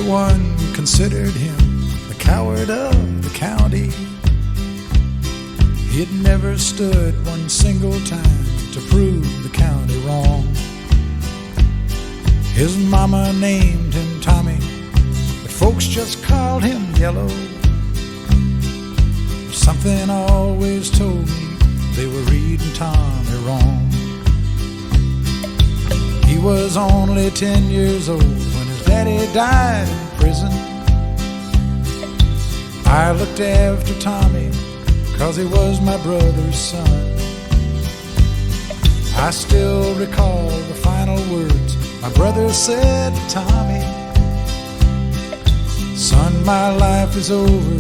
Everyone considered him the coward of the county. He'd never stood one single time to prove the county wrong. His mama named him Tommy, but folks just called him Yellow. Something always told me they were reading Tommy wrong. He was only 10 years old when his daddy died in prison. I looked after Tommy 'cause he was my brother's son. I still recall the final words my brother said to Tommy. Son, my life is over,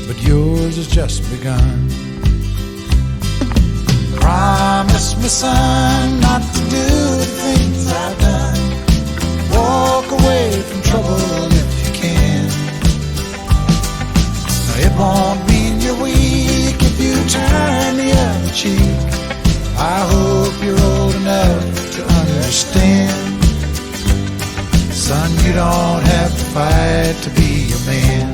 but yours has just begun. Promise me, son, not to do the things I've done. Walk away from trouble if you can. Now, it won't mean you're weak if you turn the other cheek. I hope you're old enough to understand. Son, you don't have to fight to be a man.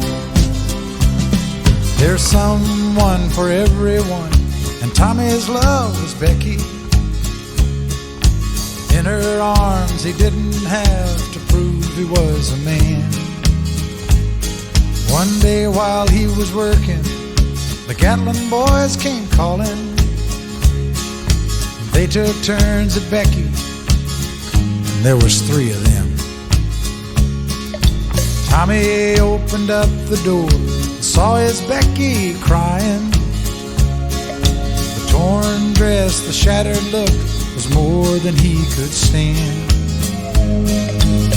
There's someone for everyone, and Tommy's love was Becky. In her arms he didn't have to prove he was a man. One day while he was working, the Gatlin boys came calling. They took turns at Becky, and there was 3 of them. Tommy opened up the door and saw his Becky crying. The torn dress, the shattered look was more than he could stand.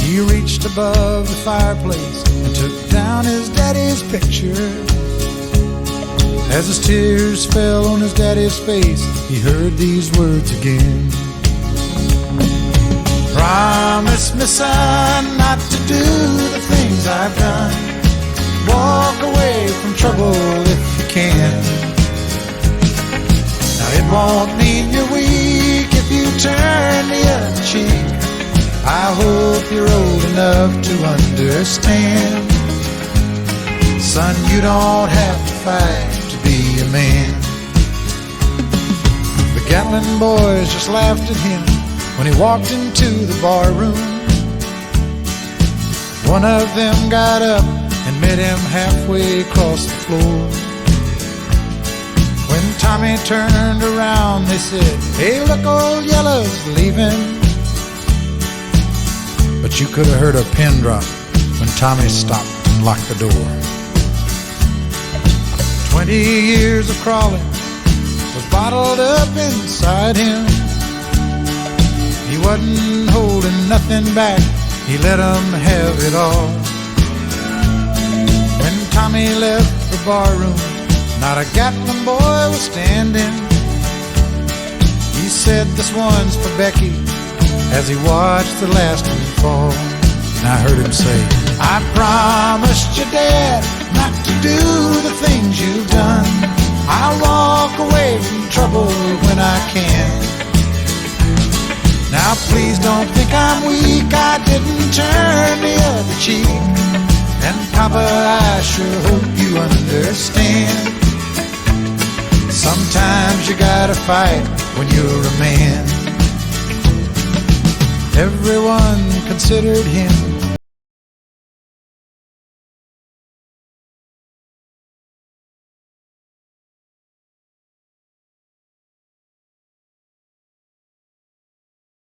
He reached above the fireplace and took down his daddy's picture. As his tears fell on his daddy's face, he heard these words again. Promise me, son, not to do the things I've done. Walk away from trouble if you can. Now, it won't mean you're weak if you turn the other cheek. I hope you're old enough to understand. Son, you don't have to fight to be a man. The Gatlin boys just laughed at him when he walked into the bar room. One of them got up and met him halfway across the floor. When Tommy turned around, they said, "Hey, look, old Yellow's leaving." But you could have heard a pin drop when Tommy stopped and locked the door. 20 years of crawling was bottled up inside him. He wasn't holding nothing back, he let 'em have it all. When Tommy left the barroom, not a Gatlin boy was standing. He said, "This one's for Becky," as he watched the last one fall. And I heard him say, "I promised your dad not to do the things you've done. I'll walk away from trouble when I can. Now please don't think I'm weak, I didn't turn the other cheek. And Papa, I sure hope you understand. Sometimes you gotta fight when you're a man." Everyone considered him